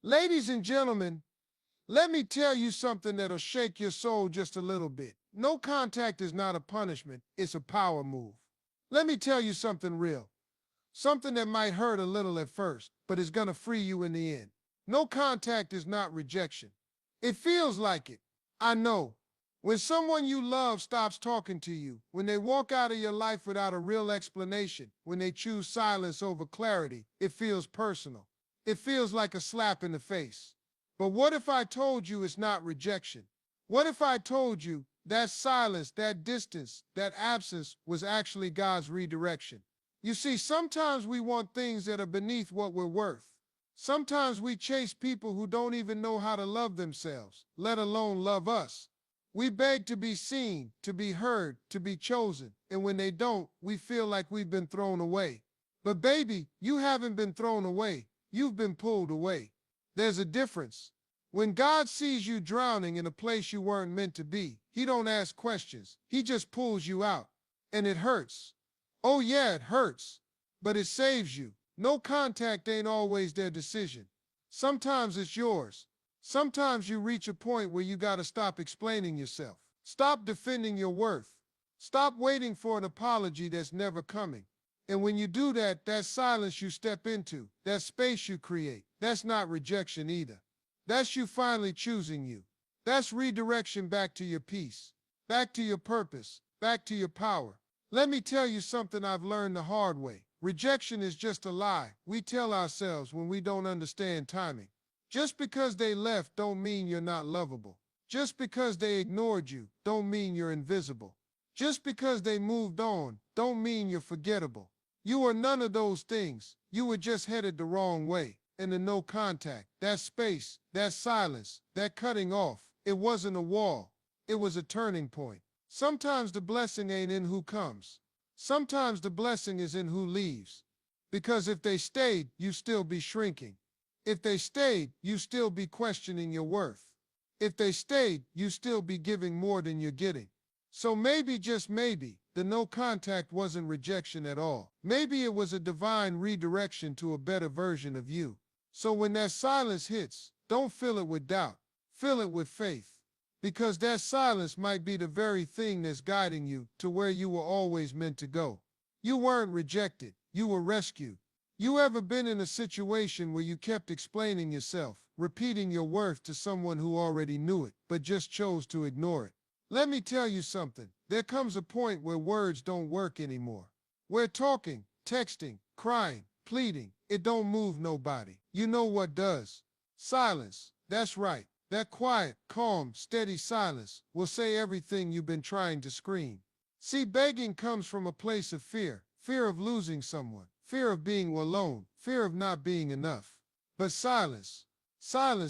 Ladies and gentlemen, let me tell you something that'll shake your soul just a little bit. No contact is not a punishment, it's a power move. Let me tell you something real. Something that might hurt a little at first, but is gonna free you in the end. No contact is not rejection. It feels like it. I know. When someone you love stops talking to you, when they walk out of your life without a real explanation, when they choose silence over clarity, it feels personal. It feels like a slap in the face. But what if I told you it's not rejection? What if I told you that silence, that distance, that absence was actually God's redirection? You see, sometimes we want things that are beneath what we're worth. Sometimes we chase people who don't even know how to love themselves, let alone love us. We beg to be seen, to be heard, to be chosen, and when they don't, we feel like we've been thrown away. But baby, you haven't been thrown away. You've been pulled away. There's a difference. When God sees you drowning in a place you weren't meant to be, He don't ask questions. He just pulls you out. And it hurts. Oh yeah, it hurts. But it saves you. No contact ain't always their decision. Sometimes it's yours. Sometimes you reach a point where you gotta stop explaining yourself. Stop defending your worth. Stop waiting for an apology that's never coming. And when you do that, that silence you step into, that space you create, that's not rejection either. That's you finally choosing you. That's redirection back to your peace, back to your purpose, back to your power. Let me tell you something I've learned the hard way. Rejection is just a lie we tell ourselves when we don't understand timing. Just because they left don't mean you're not lovable. Just because they ignored you don't mean you're invisible. Just because they moved on don't mean you're forgettable. You are none of those things. You were just headed the wrong way. And the no contact, that space, that silence, that cutting off, it wasn't a wall. It was a turning point. Sometimes the blessing ain't in who comes. Sometimes the blessing is in who leaves. Because if they stayed, you'd still be shrinking. If they stayed, you'd still be questioning your worth. If they stayed, you'd still be giving more than you're getting. So maybe, just maybe, the no contact wasn't rejection at all. Maybe it was a divine redirection to a better version of you. So when that silence hits, don't fill it with doubt. Fill it with faith. Because that silence might be the very thing that's guiding you to where you were always meant to go. You weren't rejected. You were rescued. You ever been in a situation where you kept explaining yourself, repeating your worth to someone who already knew it, but just chose to ignore it? Let me tell you something. There comes a point where words don't work anymore. Where talking, texting, crying, pleading, it don't move nobody. You know what does? Silence. That's right. That quiet, calm, steady silence will say everything you've been trying to scream. See, begging comes from a place of fear. Fear of losing someone. Fear of being alone. Fear of not being enough. But silence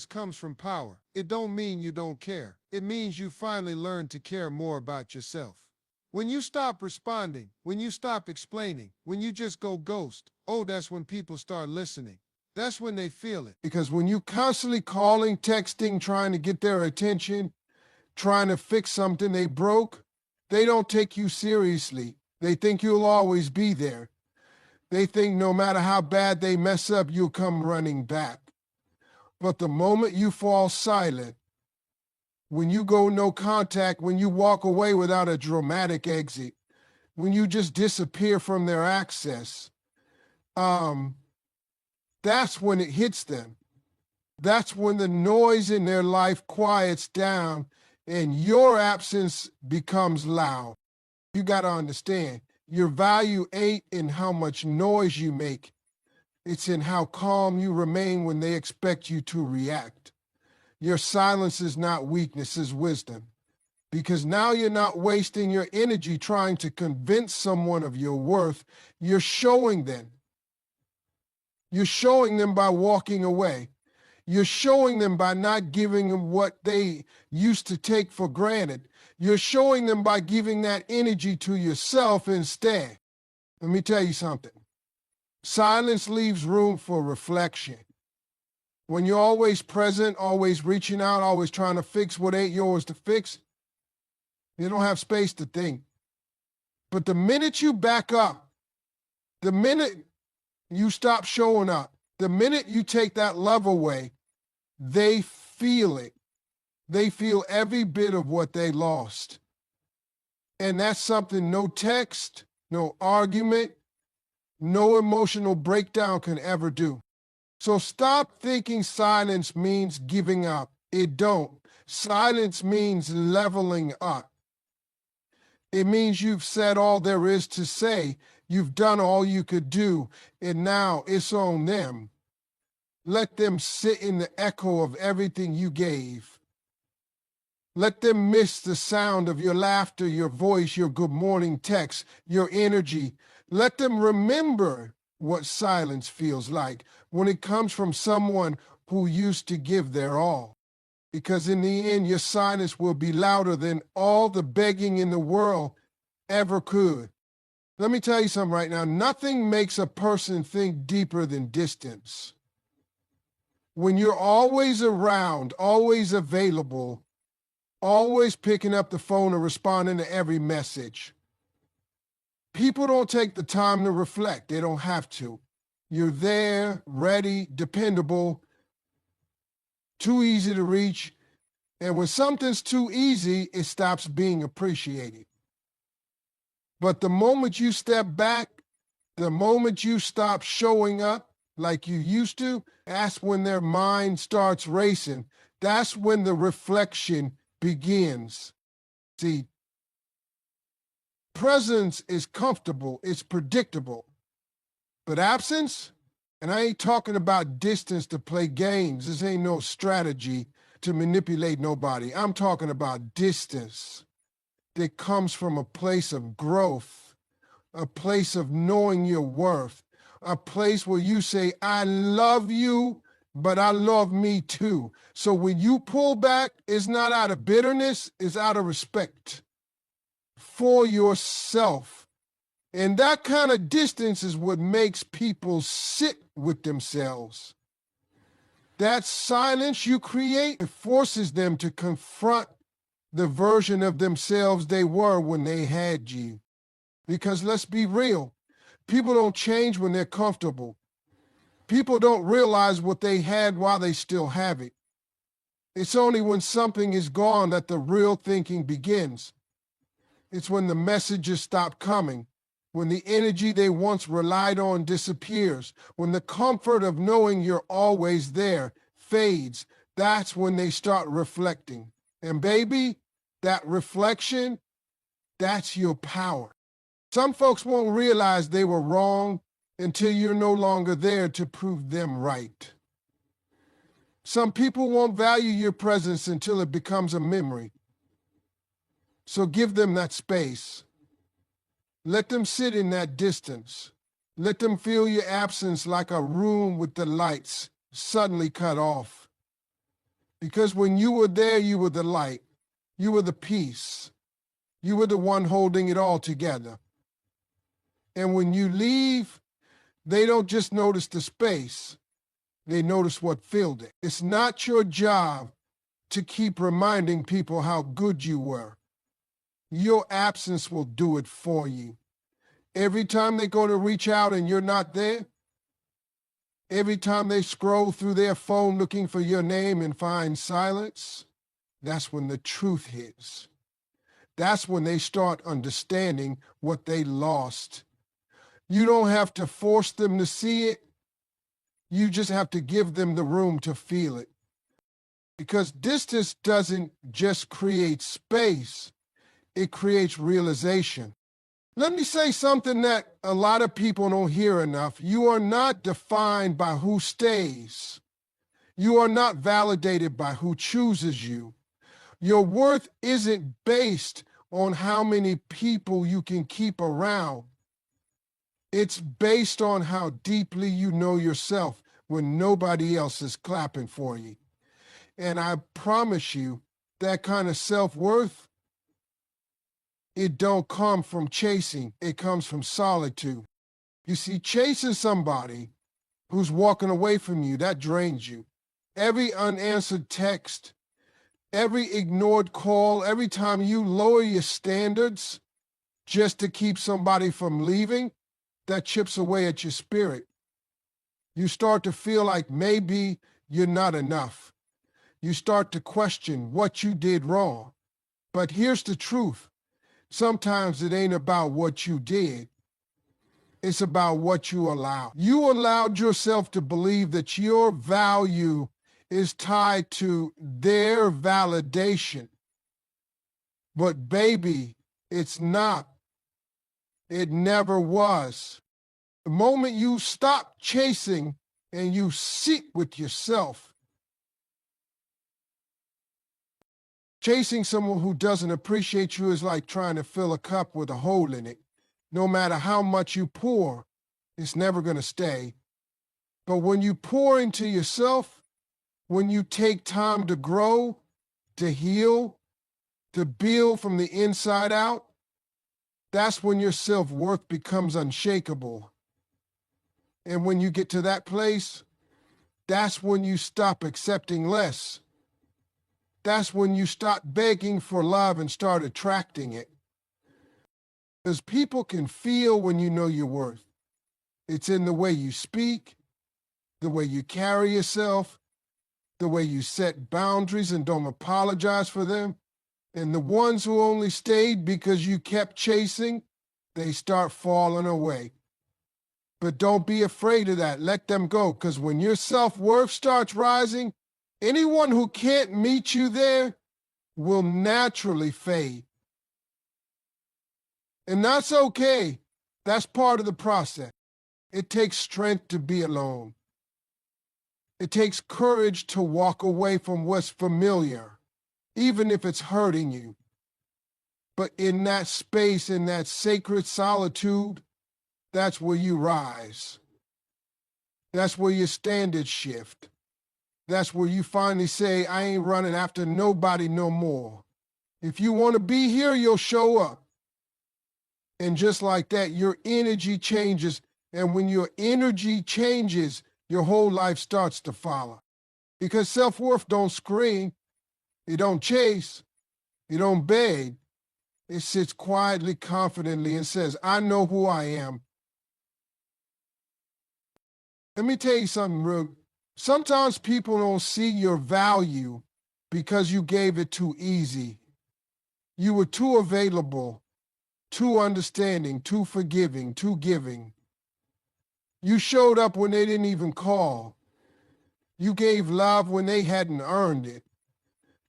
comes from power. It don't mean you don't care. It means you finally learned to care more about yourself. When you stop responding, when you stop explaining, when you just go ghost, oh, that's when people start listening. That's when they feel it. Because when you constantly calling, texting, trying to get their attention, trying to fix something they broke, they don't take you seriously. They think you'll always be there. They think no matter how bad they mess up, you'll come running back. But the moment you fall silent, when you go no contact, when you walk away without a dramatic exit, when you just disappear from their access, that's when it hits them. That's when the noise in their life quiets down and your absence becomes loud. You got to understand, your value ain't in how much noise you make. It's in how calm you remain when they expect you to react. Your silence is not weakness, it's wisdom. Because now you're not wasting your energy trying to convince someone of your worth. You're showing them. You're showing them by walking away. You're showing them by not giving them what they used to take for granted. You're showing them by giving that energy to yourself instead. Let me tell you something. Silence leaves room for reflection. When you're always present, always reaching out, always trying to fix what ain't yours to fix, you don't have space to think. But the minute you back up, the minute you stop showing up, the minute you take that love away, They feel it. They feel every bit of what they lost. And that's something no text, no argument, no emotional breakdown can ever do. So stop thinking silence means giving up. It don't. Silence means leveling up. It means you've said all there is to say. You've done all you could do, and now it's on them. Let them sit in the echo of everything you gave. Let them miss the sound of your laughter, your voice, your good morning text, your energy. Let them remember what silence feels like when it comes from someone who used to give their all. Because in the end, your silence will be louder than all the begging in the world ever could. Let me tell you something right now. Nothing makes a person think deeper than distance. When you're always around, always available, always picking up the phone and responding to every message, people don't take the time to reflect. They don't have to. You're there, ready, dependable, too easy to reach. And when something's too easy, it stops being appreciated. But the moment you step back, the moment you stop showing up like you used to, that's when their mind starts racing. That's when the reflection begins. See, presence is comfortable, it's predictable. But absence, and I ain't talking about distance to play games. This ain't no strategy to manipulate nobody. I'm talking about distance that comes from a place of growth, a place of knowing your worth, a place where you say, I love you, but I love me too. So when you pull back, it's not out of bitterness, it's out of respect for yourself. And that kind of distance is what makes people sit with themselves. That silence you create, it forces them to confront the version of themselves they were when they had you. Because let's be real, people don't change when they're comfortable. People don't realize what they had while they still have it. It's only when something is gone that the real thinking begins. It's when the messages stop coming, when the energy they once relied on disappears, when the comfort of knowing you're always there fades. That's when they start reflecting. And baby, that reflection, that's your power. Some folks won't realize they were wrong until you're no longer there to prove them right. Some people won't value your presence until it becomes a memory. So give them that space. Let them sit in that distance. Let them feel your absence like a room with the lights suddenly cut off. Because when you were there, you were the light. You were the peace. You were the one holding it all together. And when you leave, they don't just notice the space, they notice what filled it. It's not your job to keep reminding people how good you were. Your absence will do it for you. Every time they go to reach out and you're not there, every time they scroll through their phone looking for your name and find silence, that's when the truth hits. That's when they start understanding what they lost. You don't have to force them to see it. You just have to give them the room to feel it. Because distance doesn't just create space, it creates realization. Let me say something that a lot of people don't hear enough. You are not defined by who stays. You are not validated by who chooses you. Your worth isn't based on how many people you can keep around. It's based on how deeply you know yourself when nobody else is clapping for you. And I promise you, that kind of self-worth, it don't come from chasing, it comes from solitude. You see, chasing somebody who's walking away from you, that drains you. Every unanswered text, every ignored call, every time you lower your standards just to keep somebody from leaving, that chips away at your spirit. You start to feel like maybe you're not enough. You start to question what you did wrong. But here's the truth. Sometimes it ain't about what you did. It's about what you allowed. You allowed yourself to believe that your value is tied to their validation. But baby, it's not. It never was. The moment you stop chasing and you sit with yourself, chasing someone who doesn't appreciate you is like trying to fill a cup with a hole in it. No matter how much you pour, it's never going to stay. But when you pour into yourself, when you take time to grow, to heal, to build from the inside out, that's when your self-worth becomes unshakable. And when you get to that place, that's when you stop accepting less. That's when you stop begging for love and start attracting it. Because people can feel when you know your worth. It's in the way you speak, the way you carry yourself, the way you set boundaries and don't apologize for them. And the ones who only stayed because you kept chasing, they start falling away. But don't be afraid of that. Let them go. Because when your self-worth starts rising, anyone who can't meet you there will naturally fade. And that's okay. That's part of the process. It takes strength to be alone. It takes courage to walk away from what's familiar, even if it's hurting you. But in that space, in that sacred solitude, that's where you rise. That's where your standards shift. That's where you finally say, I ain't running after nobody no more. If you want to be here, you'll show up. And just like that, your energy changes. And when your energy changes, your whole life starts to follow. Because self-worth don't scream, it don't chase, it don't beg. It sits quietly, confidently, and says, I know who I am. Let me tell you something real. Sometimes people don't see your value because you gave it too easy. You were too available, too understanding, too forgiving, too giving. You showed up when they didn't even call. You gave love when they hadn't earned it.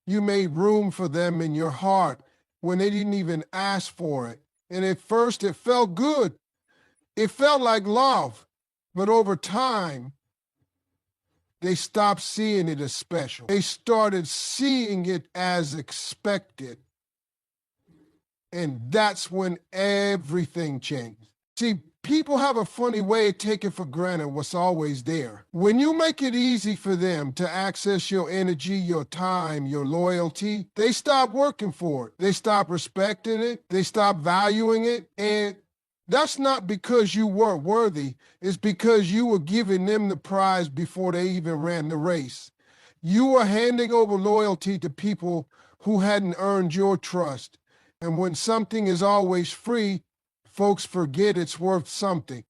You made room for them in your heart when they didn't even ask for it. And at first it felt good. It felt like love. But over time, they stopped seeing it as special. They started seeing it as expected. And that's when everything changed. See, people have a funny way of taking for granted what's always there. When you make it easy for them to access your energy, your time, your loyalty, they stop working for it. They stop respecting it. They stop valuing it. And that's not because you weren't worthy. It's because you were giving them the prize before they even ran the race. You were handing over loyalty to people who hadn't earned your trust. And when something is always free, folks forget it's worth something.